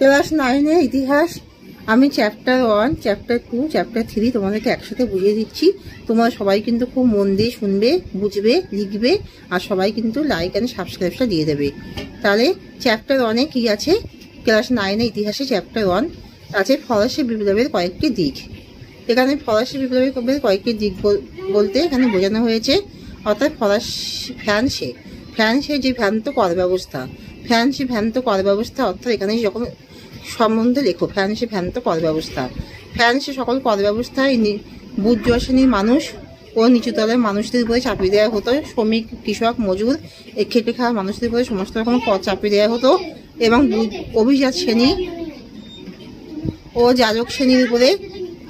Class 9-এর ইতিহাস আমি chapter 1, chapter 2, chapter 3 তোমাদেরকে একসাথে বুঝিয়ে দিচ্ছি। তোমরা সবাই কিন্তু খুব মন দিয়ে শুনবে, বুঝবে, লিখবে, আর সবাই কিন্তু লাইক অ্যান্ড সাবস্ক্রাইবটা দিয়ে দেবে। তাহলে চ্যাপ্টার 1-এ কি আছে? ক্লাস 9-এর ইতিহাসে চ্যাপ্টার 1 আছে ফরাসি বিপ্লবের কয়েকটি দিক। এখানে ফরাসি বিপ্লবের কয়েকটি দিক বলতে এখানে বোঝানো হয়েছে, অর্থাৎ ফ্রান্সে যে ভ্রান্ত কর ব্যবস্থা, ফ্রান্সে ভ্রান্ত কর ব্যবস্থা, অর্থাৎ এখানে যখন সম্বন্ধে লেখো ফ্রান্সে ভ্রান্ত কর ব্যবস্থা। ফ্রান্সে সকল কর ব্যবস্থায় বুর্জোয়া শ্রেণীর মানুষ ও নিচুতলের মানুষদের উপরে চাপিয়ে দেওয়া হতো। শ্রমিক, কৃষক, মজুর, খেটে খাওয়া মানুষদের উপরে সমস্ত রকম কর চাপিয়ে দেওয়া হতো, এবং অভিজাত শ্রেণী ও যাজক শ্রেণীর উপরে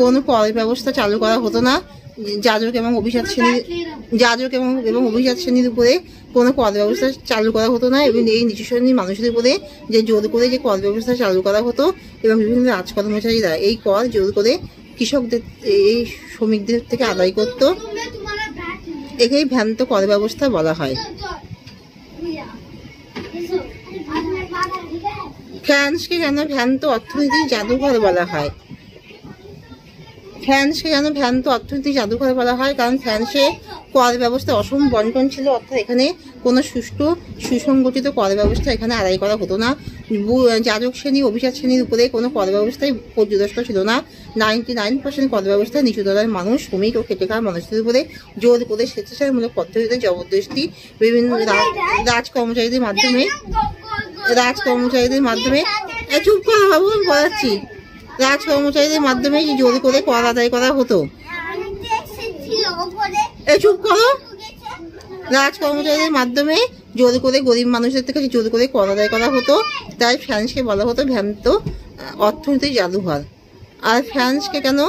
কোনো কর ব্যবস্থা চালু করা হতো না। যাজক এবং অভিজাত শ্রেণীর উপরে কোনো কর ব্যবস্থা চালু করা হতো না, এবং এই নিচু শ্রেণীর মানুষদের উপরে যে জোর করে যে কর ব্যবস্থা চালু করা হতো, এবং বিভিন্ন রাজকর্মচারীরা এই কর জোর করে কৃষকদের, এই শ্রমিকদের থেকে আদায় করত। একেই ভ্রান্ত কর ব্যবস্থা বলা হয়। ফ্রান্সকে কেন ভ্রান্ত অর্থনীতির জাদুঘর বলা হয়? ফ্রান্সকে কেন ভ্রান্ত অর্থনীতির জাদুঘর বলা হয়? কারণ ফ্রান্সে কর ব্যবস্থা অসম বন্টন ছিল, অর্থাৎ এখানে কোনো সুষ্ঠু সুসংগঠিত কর ব্যবস্থা এখানে আদায় করা হতো না। যাজক শ্রেণী, অভিজাত শ্রেণীর উপরে কোনো কর ব্যবস্থাই পর্যদস্ত ছিল না। 99% কর ব্যবস্থা নিচুতলার মানুষ, শ্রমিক ও খেটে খাওয়া মানুষদের উপরে জোর করে স্বেচ্ছাচারমূলক পদ্ধতিতে জবরদস্তি বিভিন্ন রাজকর্মচারীদের মাধ্যমে চুপ করো বাবু, আমি বলাচ্ছি, রাজকর্মচারীদের মাধ্যমে জোর করে কর আদায় করা হতো। চুপ করো। রাজকর্মচারীদের মাধ্যমে জোর করে গরিব মানুষদের থেকে জোর করে কর আদায় করা হতো। তাই ফ্রান্সকে বলা হতো ভ্রান্ত অর্থনীতির জাদুঘর। আর ফ্রান্সকে কেন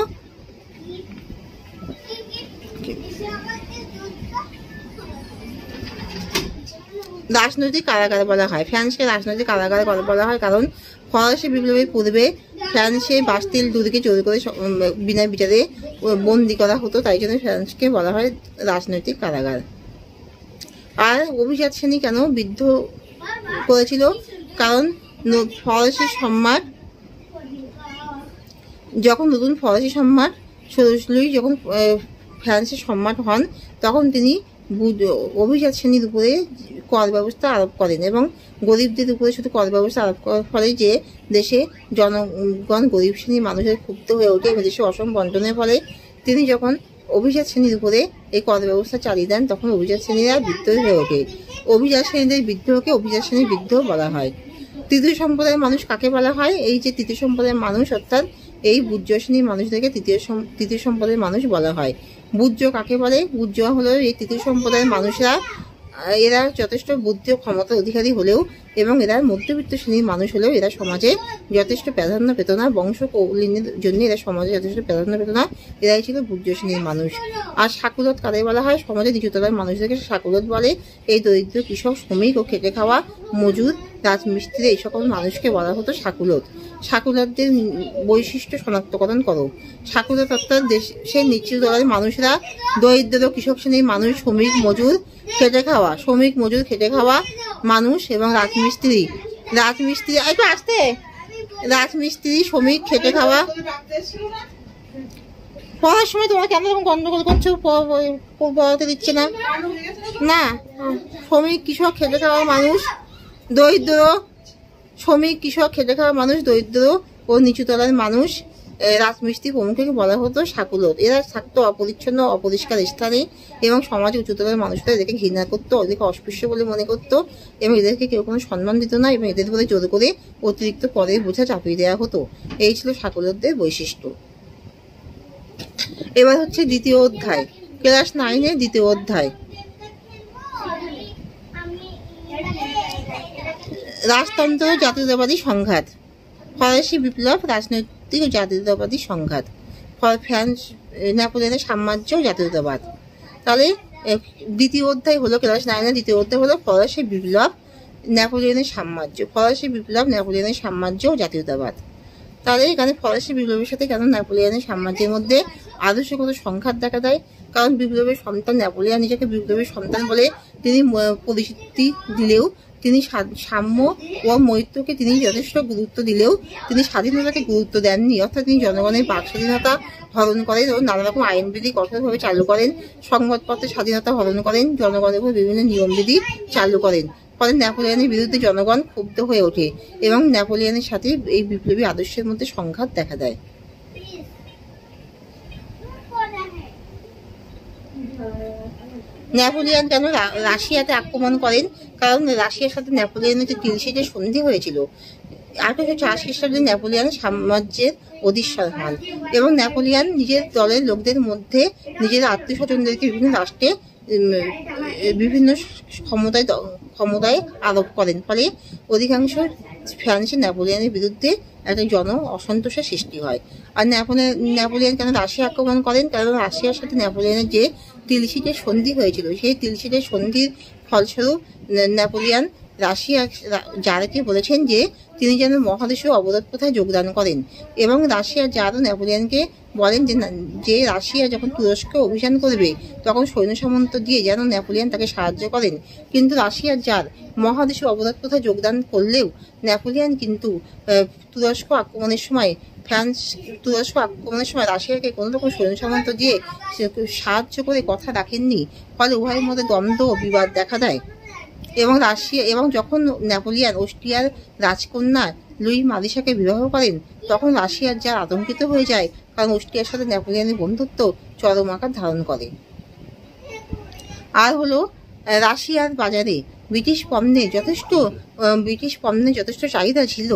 রাজনৈতিক কারাগার বলা হয়? ফ্রান্সকে রাজনৈতিক কারাগার বলা হয় কারণ ফরাসি বিপ্লবের পূর্বে ফ্রান্সে বাস্তিল দুর্গে জোর করে বিনা বিচারে বন্দি করা হতো, তাই জন্য ফ্রান্সকে বলা হয় রাজনৈতিক কারাগার। আর অভিজাত শ্রেণী কেন বিদ্রোহ করেছিল? কারণ ফরাসি সম্রাট যখন নতুন ফরাসি সম্রাট লুই যখন ফ্রান্সের সম্রাট হন, তখন তিনি অভিজাত শ্রেণীর উপরে কর ব্যবস্থা আরোপ করেন, এবং গরিবদের উপরে শুধু কর ব্যবস্থা আরোপ করার ফলে যে দেশে জনগণ গরিব শ্রেণীর মানুষের ক্ষুব্ধ হয়ে ওঠে এবং দেশে অসম বন্টনের ফলে তিনি যখন অভিজাত শ্রেণীর উপরে এই কর ব্যবস্থা চালিয়ে দেন, তখন অভিজাত শ্রেণীরা বিদ্রোহী হয়ে ওঠে। অভিজাত শ্রেণীদের বিদ্রোহকে অভিজাত শ্রেণীর বিদ্রোহ বলা হয়। তৃতীয় সম্প্রদায়ের মানুষ কাকে বলা হয়? এই যে তৃতীয় সম্প্রদায়ের মানুষ, অর্থাৎ এই বুর্জোয়া শ্রেণীর মানুষদেরকে তৃতীয় সম্প্রদায়ের মানুষ বলা হয়। বুর্জোয়া কাকে বলে? বুর্জোয়া হলো এই তৃতীয় সম্প্রদায়ের মানুষরা। এরা যথেষ্ট বুদ্ধি ও ক্ষমতার অধিকারী হলেও এবং এরা মধ্যবিত্ত শ্রেণীর মানুষ হলেও এরা সমাজে যথেষ্ট প্রাধান্য পেত না। বংশ কৌলীনের জন্য এরা সমাজে যথেষ্ট প্রাধান্য পেত না। এরাই ছিল বুর্জোয়া শ্রেণীর মানুষ। আর সাকুলত কাদের বলা হয়? সমাজে নিচুতলার মানুষদেরকে সাকুলত বলে। এই দরিদ্র কৃষক, শ্রমিক ও খেটে খাওয়া মজুর, রাজমিস্ত্রি, এই সকল মানুষকে বলা হতো সাকুলত। সাকুলতদের বৈশিষ্ট্য শনাক্তকরণ করো। সাকুলত অর্থাৎ দেশের নিচু তলার মানুষরা দরিদ্র কৃষক শ্রেণীর মানুষ, শ্রমিক, মজুর, খেটে খাওয়া মানুষ এবং রাজমিস্ত্রি, একটু আসতে, রাজমিস্ত্রি, শ্রমিক, খেটে খাওয়া। পড়ার সময় তোমার কেন এরকম গন্ডগোল করছো? পড়াতে দিচ্ছে না? না, শ্রমিক, কৃষক, খেটে খাওয়া মানুষ, দরিদ্র, শ্রমিক, কৃষক, খেটে খাওয়া মানুষ, দরিদ্র ও নিচুতলার মানুষ, রাজমিস্ত্রি প্রমুখকে বলা হতো সাকুলত। এরা থাকতো অপরিচ্ছন্ন, অপরিষ্কার স্থানে, এবং সমাজে উচ্চতলার মানুষরা এদেরকে ঘৃণা করতো, এদেরকে অস্পৃশ্য বলে মনে করতো, এবং এদেরকে কেউ কোনো সম্মান দিত না, এবং এদের উপরে জোর করে অতিরিক্ত করের বোঝা চাপিয়ে দেওয়া হতো। এই ছিল সাকুলতদের বৈশিষ্ট্য। এবার হচ্ছে দ্বিতীয় অধ্যায়, ক্লাস 9-এর দ্বিতীয় অধ্যায়, রাজতন্ত্র ও জাতীয়তাবাদী সংঘাত। ফরাসি বিপ্লব, রাজনৈতিক ও জাতীয়তাবাদী সংঘাত। ফ্রান্স, নেপোলিয়নের সাম্রাজ্য ও জাতীয়তাবাদ। তাহলে দ্বিতীয় অধ্যায় হলো, ক্লাস 9-এর দ্বিতীয় অধ্যায় হলো ফরাসি বিপ্লব, নেপোলিয়নের সাম্রাজ্য। ফরাসি বিপ্লব, নেপোলিয়নের সাম্রাজ্য ও জাতীয়তাবাদ। তাহলে এখানে ফরাসি বিপ্লবের সাথে কেন নেপোলিয়নের সাম্রাজ্যের মধ্যে আদর্শগত সংঘাত দেখা দেয়? কারণ বিপ্লবের সন্তান নেপোলিয়ন নিজেকে বিপ্লবের সন্তান বলে তিনি পরিচিতি দিলেও তিনি সাম্য ও মৈত্রকে তিনি যথেষ্ট গুরুত্ব দিলেও তিনি স্বাধীনতাকে গুরুত্ব দেননি। অর্থাৎ তিনি জনগণের বাক স্বাধীনতা হরণ করেন ও নানা রকম আইনবিধি কঠোরভাবে চালু করেন, সংবাদপত্রের স্বাধীনতা হরণ করেন, জনগণের উপর বিভিন্ন নিয়মবিধি চালু করেন। ফলে নেপোলিয়নের বিরুদ্ধে জনগণ ক্ষুব্ধ হয়ে ওঠে এবং নেপোলিয়নের সাথে এই বিপ্লবী আদর্শের মধ্যে সংঘাত দেখা দেয়। নেপোলিয়ন কেন রাশিয়াতে আক্রমণ করেন? কারণ রাশিয়ার সাথে নেপোলিয়নের যে তিলসিটের সন্ধি হয়েছিল, 1840 খ্রিস্টাব্দে নেপোলিয়ন সাম্রাজ্যের অধীশ্বর হন এবং নেপোলিয়ন নিজের দলের লোকদের মধ্যে নিজের আত্মীয় স্বজনদেরকে বিভিন্ন রাষ্ট্রে বিভিন্ন ক্ষমতায় আরোপ করেন। ফলে অধিকাংশ ফ্রান্সে নেপোলিয়নের বিরুদ্ধে একটা অসন্তোষের সৃষ্টি হয়। আর নেপোলিয়ন কেন রাশিয়া আক্রমণ করেন? কারণ রাশিয়ার সাথে নেপোলিয়নের যে তিলসিটের সন্ধি হয়েছিল, সেই তিলসিটের সন্ধির ফলস্বরূপ নেপোলিয়ন রাশিয়া জারকে বলেছেন যে তিনি যেন মহাদেশীয় অবরোধ প্রথায় যোগদান করেন এবং রাশিয়ার জারও নেপোলিয়নকে বলেন যে রাশিয়া যখন তুরস্কে অভিযান করবে তখন সৈন্য সামন্ত দিয়ে যেন নেপোলিয়ন তাকে সাহায্য করেন। কিন্তু রাশিয়ার জার মহাদেশীয় অবরোধ প্রথায় যোগদান করলেও নেপোলিয়ন কিন্তু তুরস্ক আক্রমণের সময় রাশিয়াকে কোনো রকম সৈন্য সামন্ত দিয়ে সাহায্য করে কথা রাখেননি। ফলে উভয়ের মধ্যে দ্বন্দ্ব ও বিবাদ দেখা দেয় এবং যখন নেপোলিয়ন অস্ট্রিয়ার রাজকন্যা লুই মারিসাকে বিবাহ করেন তখন রাশিয়ার জার আতঙ্কিত হয়ে যায়, কারণ অস্ট্রিয়ার সাথে নেপোলিয়নের বন্ধুত্ব চরম আকার ধারণ করে। আর হলো রাশিয়ার বাজারে ব্রিটিশ পণ্যের যথেষ্ট চাহিদা ছিল,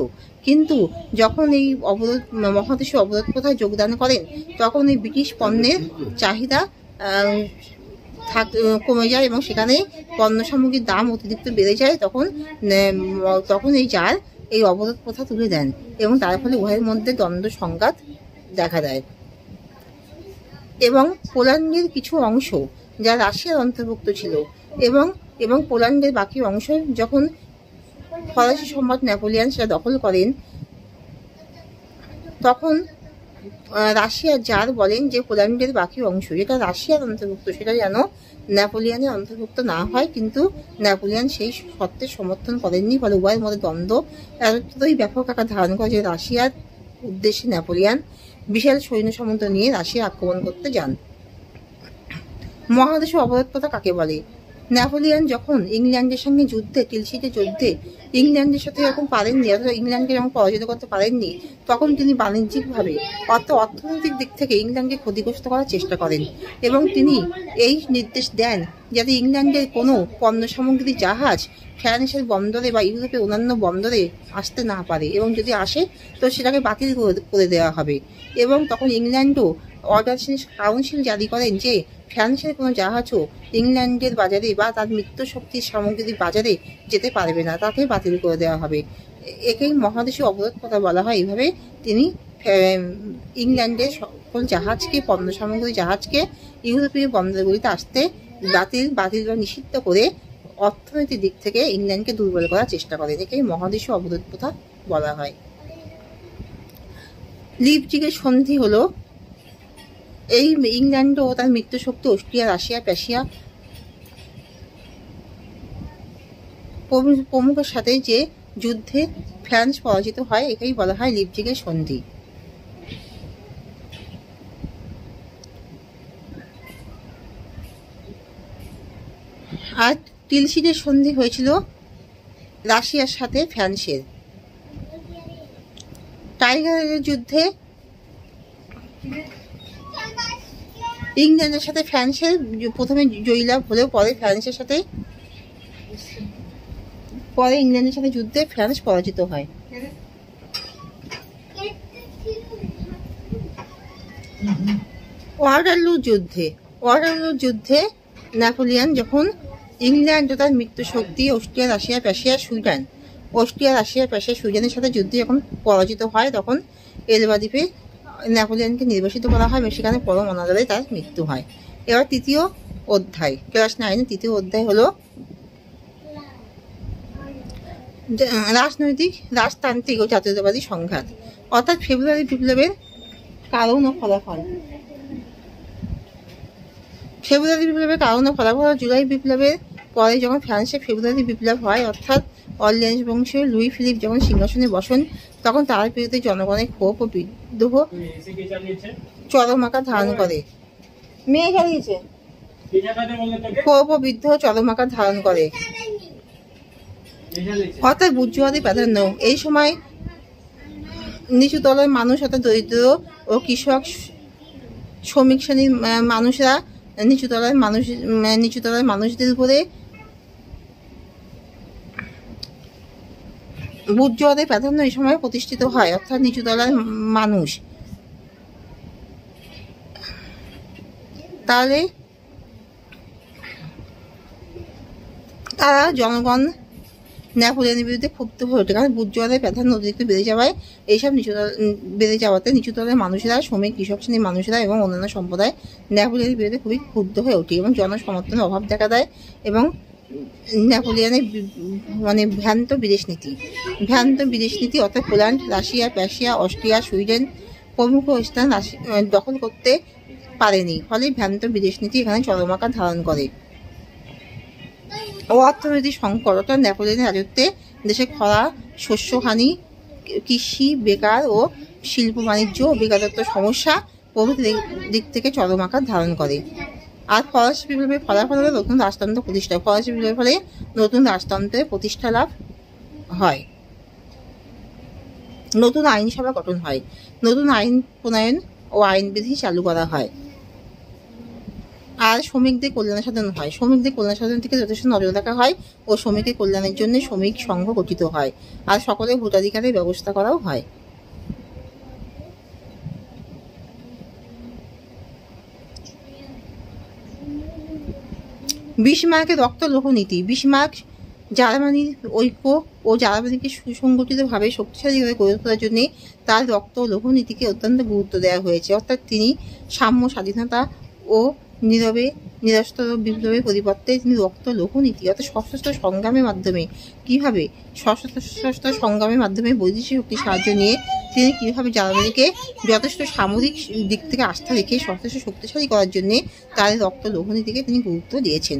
কিন্তু যখন এই মহাদেশীয় অবরোধ প্রথায় যোগদান করেন তখন এই ব্রিটিশ পণ্যের চাহিদা কমে যায় এবং সেখানে পণ্য সামগ্রীর দাম অতিরিক্ত বেড়ে যায়। তখন এই জার এই অবরোধ প্রথা তুলে দেন এবং তার ফলে উভয়ের মধ্যে দ্বন্দ্ব সংঘাত দেখা দেয় এবং পোল্যান্ডের কিছু অংশ যা রাশিয়ার অন্তর্ভুক্ত ছিল এবং পোল্যান্ডের বাকি অংশ যখন ফরাসি সম্রাট নেপোলিয়ন সেটা দখল করেন তখন রাশিয়ার জার বলেন যে পোল্যান্ডের বাকি অংশ যেটা রাশিয়ার অন্তর্ভুক্ত সেটা যেন নেপোলিয়নের অন্তর্ভুক্ত না হয়, কিন্তু নেপোলিয়ন সেই শর্তের সমর্থন করেননি। ফলে উভয়ের মধ্যে দ্বন্দ্ব এতটাই ব্যাপক আকার ধারণ করে যে রাশিয়ার উদ্দেশ্যে নেপোলিয়ন বিশাল সৈন্য সামন্ত নিয়ে রাশিয়া আক্রমণ করতে যান। মহাদেশীয় অবরোধ প্রথা কাকে বলে? নেপোলিয়ন যখন ইংল্যান্ডের সঙ্গে তিলসিটের যুদ্ধে ইংল্যান্ডের সাথে যখন পারেননি, অথবা ইংল্যান্ডকে যখন পরাজিত করতে পারেননি, তখন তিনি বাণিজ্যিকভাবে অর্থনৈতিক দিক থেকে ইংল্যান্ডকে ক্ষতিগ্রস্ত করার চেষ্টা করেন এবং তিনি এই নির্দেশ দেন যাতে ইংল্যান্ডের কোনো পণ্য সামগ্রী জাহাজ ফ্রান্সের বন্দরে বা ইউরোপের অন্যান্য বন্দরে আসতে না পারে এবং যদি আসে তো সেটাকে বাতিল করে দেওয়া হবে। এবং তখন ইংল্যান্ডও কাউন্সিল জারি করেন যে ফ্রান্সের কোনো জাহাজও ইংল্যান্ডের বাজারে বা তার মিত্রশক্তির সামগ্রীর বাজারে যেতে পারবে না, তাকে বাতিল করে দেওয়া হবে। একেই মহাদেশীয় অবরোধ প্রথা বলা হয়। এইভাবে তিনি ইংল্যান্ডের সকল পণ্য সামগ্রী জাহাজকে ইউরোপীয় বন্দরগুলিতে আসতে বাতিল বা নিষিদ্ধ করে অর্থনৈতিক দিক থেকে ইংল্যান্ডকে দুর্বল করার চেষ্টা করেন। একেই মহাদেশীয় অবরোধ প্রথা বলা হয়। লিপজিগের সন্ধি হলো এই ইংল্যান্ড ও তার মিত্রশক্তি অস্ট্রিয়া, রাশিয়া, প্রাশিয়া প্রমুখের সাথে যে যুদ্ধে ফ্রান্স পরাজিত হয় একেই বলা হয় লিপজিগের সন্ধি। আর তিলসিটের সন্ধি হয়েছিল রাশিয়ার সাথে ফ্রান্সের। টাইগারের যুদ্ধে ইংল্যান্ডের সাথে ফ্রান্সের প্রথমে জয়লাভ হলেও পরে ইংল্যান্ডের সাথে যুদ্ধে ফ্রান্স পরাজিত হয়। ওয়াটারলু যুদ্ধে নেপোলিয়ন যখন ইংল্যান্ড ও তার মিত্রশক্তি অস্ট্রিয়া, রাশিয়া, প্রাশিয়া, সুইডেনের সাথে যুদ্ধে যখন পরাজিত হয় তখন এলবা দ্বীপে নেপোলিয়নকে নির্বাসিত করা হয় এবং সেখানে পরম অনাদরে তার মৃত্যু হয়। এবার তৃতীয় অধ্যায়, ক্লাস 9 তৃতীয় অধ্যায় হলো রাজতান্ত্রিক ও জাতীয়তাবাদী সংঘাত, অর্থাৎ ফেব্রুয়ারি বিপ্লবের কারণ ও ফলাফল। জুলাই বিপ্লবের পরে যখন ফ্রান্সে ফেব্রুয়ারি বিপ্লব হয়, অর্থাৎ অরলিয়ান্স বংশীয় লুই ফিলিপ যখন সিংহাসনে বসেন, তখন তার বিরুদ্ধে জনগণের ক্ষোভ ও বিদ্রোহ চরম আকার ধারণ করে। মেয়ে চালিয়েছে ক্ষোভ ও বিদ্রোহ চরম আকার ধারণ করে, অর্থাৎ বুর্জোয়াদি প্রাধান্য। এই সময় নিচু তলার মানুষ, অর্থাৎ দরিদ্র ও কৃষক শ্রমিক শ্রেণীর মানুষরা নিচু তলার মানুষদের উপরে বুর্জোয়াদের প্রাধান্য এই সময় প্রতিষ্ঠিত হয়, অর্থাৎ নিচু তলার মানুষ। তাহলে তারা জনগণ নেপোলিয়নের বিরুদ্ধে ক্ষুব্ধ হয়ে ওঠে, কারণ বুর্জোয়াদের প্রাধান্য অতিরিক্ত বেড়ে যাওয়ায় এইসব নিচুতলের মানুষেরা, শ্রমিক কৃষক শ্রেণীর মানুষেরা এবং অন্যান্য সম্প্রদায় নেপোলিয়নের বিরুদ্ধে খুবই ক্ষুব্ধ হয়ে ওঠে এবং জনসমর্থনের অভাব দেখা দেয়। এবং নেপোলিয়নের ভ্রান্ত বিদেশ নীতি অর্থাৎ Poland, Russia, Persia, Austria, Sweden প্রমুখ স্থান দখল করতে পারেনি, ফলে ভ্রান্ত বিদেশ নীতি এখানে চরম আকার ধারণ করে। ও অর্থনৈতিক সংকট, অর্থাৎ নেপোলিয়নের রাজত্বে দেশে খরা, শস্যহানি, কৃষি, বেকার ও শিল্প বাণিজ্য ও বেকারত্ব সমস্যা প্রভৃতি দিক থেকে চরম আকার ধারণ করে। আর ফরাসি বিপ্লবের ফলাফল হলে নতুন রাজতন্ত্র প্রতিষ্ঠা। ফরাসি বিপ্লবের ফলে নতুন রাজতন্ত্রের প্রতিষ্ঠা লাভ হয়, নতুন আইনসভা গঠন হয়, নতুন আইন প্রণয়ন ও আইনবিধি চালু করা হয়, আর শ্রমিকদের কল্যাণ সাধন হয়। শ্রমিকদের কল্যাণ সাধন থেকে যথেষ্ট নজর রাখা হয় ও শ্রমিকের কল্যাণের জন্য শ্রমিক সংঘ গঠিত হয়, আর সকলের ভোটাধিকারের ব্যবস্থা করাও হয়। বিসমার্কের রক্ত লৌহ নীতি। বিসমার্ক জার্মানির ঐক্য ও জার্মানিকে সুসংগঠিতভাবে শক্তিশালীভাবে গড়ে তোলার জন্য তার রক্ত ও লৌহ নীতিকে অত্যন্ত গুরুত্ব দেওয়া হয়েছে, অর্থাৎ তিনি সাম্য, স্বাধীনতা ও নীরবে নিরস্ত্র বিপ্লবের পরিবর্তে তিনি রক্ত লৌহ নীতি অর্থাৎ সশস্ত্র সংগ্রামের মাধ্যমে বৈদেশিক শক্তির সাহায্য নিয়ে তিনি কিভাবে জার্মানিকে যথেষ্ট সামরিক দিক থেকে আস্থা রেখে যথেষ্ট শক্তিশালী করার জন্য তার রক্ত লৌহ নীতিকে তিনি গুরুত্ব দিয়েছেন।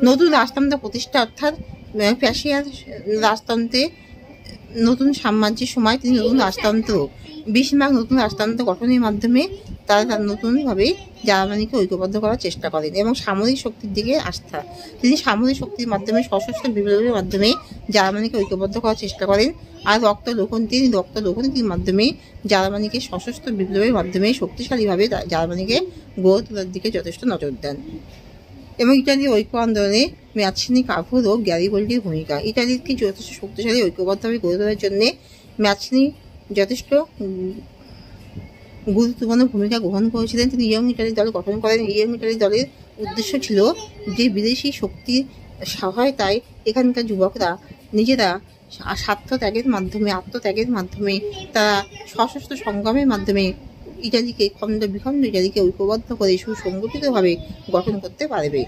নতুন রাজতন্ত্র প্রতিষ্ঠা, অর্থাৎ পার্সিয়ার রাজতন্ত্রে নতুন সাম্রাজ্যের সময় তিনি নতুন রাজতন্ত্র বিসমার্ক নতুন রাজতন্ত্র গঠনের মাধ্যমে তারা নতুনভাবে জার্মানিকে ঐক্যবদ্ধ করার চেষ্টা করেন এবং সামরিক শক্তির দিকে আস্থা। তিনি সামরিক শক্তির মাধ্যমে সশস্ত্র বিপ্লবের মাধ্যমে জার্মানিকে ঐক্যবদ্ধ করার চেষ্টা করেন, আর রক্ত লৌহ নীতির মাধ্যমে জার্মানিকে সশস্ত্র বিপ্লবের মাধ্যমে শক্তিশালীভাবে জার্মানিকে গড়ে তোলার দিকে যথেষ্ট নজর দেন। এবং ইটালির ঐক্য আন্দোলনে ম্যাচিনি, কাভুর ও গ্যারিবল্ডির ভূমিকা। ইটালিকে যথেষ্ট শক্তিশালী ঐক্যবদ্ধভাবে গড়ে তোলার জন্য ম্যাচিনি যথেষ্ট গুরুত্বপূর্ণ ভূমিকা গ্রহণ করেছিলেন। তিনি ইয়ং ইটালি দল গঠন করেন। ইয়ং ইটালি দলের উদ্দেশ্য ছিল যে বিদেশি শক্তির সহায়তায় এখানকার যুবকরা নিজেরা আত্মত্যাগের মাধ্যমে তারা সশস্ত্র সংগ্রামের মাধ্যমে ইটালিকে খণ্ড বিখণ্ড ইটালিকে ঐক্যবদ্ধ করে সুসংগঠিতভাবে গঠন করতে পারবে।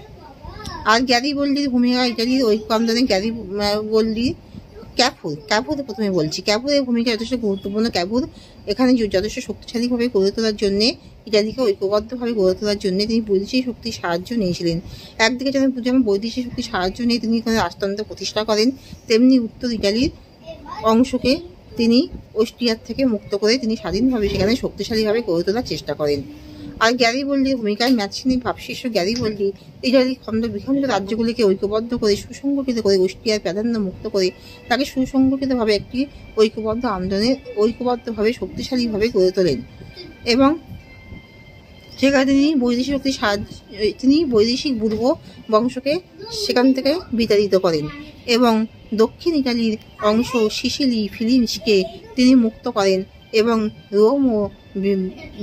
আর গ্যারিবল্ডির ভূমিকা ইটালির ঐক্য আন্দোলনে গ্যারিবল্ডি ক্যাভুর প্রথমে বলছি। ক্যাভুরের ভূমিকা যথেষ্ট গুরুত্বপূর্ণ। ক্যাভুর এখানে যথেষ্ট শক্তিশালীভাবে গড়ে তোলার জন্য ইটালিকে ঐক্যবদ্ধভাবে গড়ে তোলার জন্য তিনি বৈদেশিক শক্তির সাহায্য নিয়েছিলেন। একদিকে যেমন বৈদেশিক শক্তির সাহায্য নিয়ে তিনি এখানে রাজতন্ত্র প্রতিষ্ঠা করেন, তেমনি উত্তর ইটালির অংশকে তিনি অস্ট্রিয়ার থেকে মুক্ত করে তিনি স্বাধীনভাবে সেখানে শক্তিশালীভাবে গড়ে তোলার চেষ্টা করেন। আর গ্যারিবল্ডির ভূমিকায় ম্যাচিনির ভাবশিষ্য গ্যারিবল্ডি ইটালির খণ্ড বিখণ্ড রাজ্যগুলিকে ঐক্যবদ্ধ করে সুসংগঠিত করে অস্ট্রিয়ার প্রাধান্য মুক্ত করে তাকে সুসংগঠিতভাবে একটি ঐক্যবদ্ধভাবে শক্তিশালীভাবে গড়ে তোলেন এবং সেখানে তিনি বৈদেশিক বুর্ব বংশকে সেখান থেকে বিতাড়িত করেন এবং দক্ষিণ ইটালির অংশ সিসিলি, ফিলিপসকে তিনি মুক্ত করেন এবং রোম ও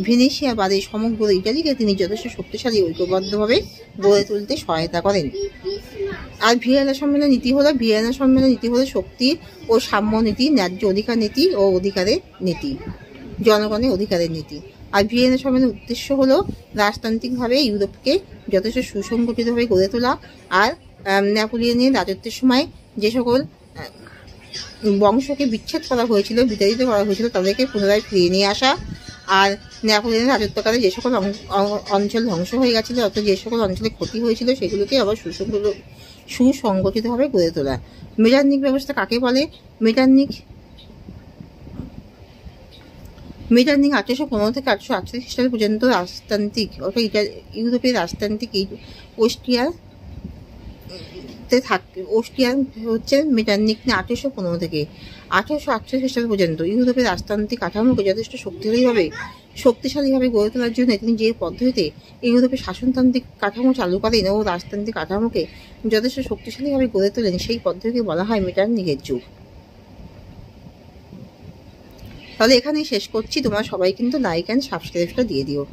ভেনেশিয়া বাদে সমগ্র ইটালিকে তিনি যথেষ্ট শক্তিশালী ঐক্যবদ্ধভাবে গড়ে তুলতে সহায়তা করেন। আর ভিয়েনা সম্মেলন নীতি হলো শক্তি ও সাম্য নীতি, ন্যায্য অধিকার নীতি ও অধিকারের নীতি, জনগণের অধিকারের নীতি। আর ভিয়েনা সম্মেলনের উদ্দেশ্য হলো রাজতান্ত্রিকভাবে ইউরোপকে যথেষ্ট সুসংগঠিতভাবে গড়ে তোলা আর নেপোলিয়নের রাজত্বের সময় যে সকল বংশকে বিচ্ছেদ করা হয়েছিল, বিতাড়িত করা হয়েছিল তাদেরকে পুনরায় ফিরিয়ে নিয়ে আসা আর নেপোলিয়নের রাজত্বকালে যে সকল অঞ্চল ধ্বংস হয়ে গেছিল, অর্থাৎ যে সকল অঞ্চলে ক্ষতি হয়েছিল, সেগুলোকে আবার সুসংগঠিতভাবে গড়ে তোলা। মেটারনিক ব্যবস্থা কাকে বলে? মেটারনিক 1815 থেকে 1848 খ্রিস্টাব্দ পর্যন্ত রাজতান্ত্রিক, অর্থাৎ ইউরোপের রাজতান্ত্রিক অস্ট্রিয়ান হচ্ছে মেটারনিক 1815 থেকে 1848 খ্রিস্টাব্দ পর্যন্ত ইউরোপের রাজতান্ত্রিক কাঠামোকে যথেষ্ট শক্তিশালীভাবে গড়ে তোলার জন্য তিনি যে পদ্ধতিতে ইউরোপের শাসনতান্ত্রিক কাঠামো চালু করেন ও রাজতান্ত্রিক কাঠামোকে যথেষ্ট শক্তিশালীভাবে গড়ে তোলেন, সেই পদ্ধতিকে বলা হয় মেটারনিকের যুগ। তাহলে এখানেই শেষ করছি। তোমরা সবাই কিন্তু লাইক অ্যান্ড সাবস্ক্রাইবটা দিয়ে দিও।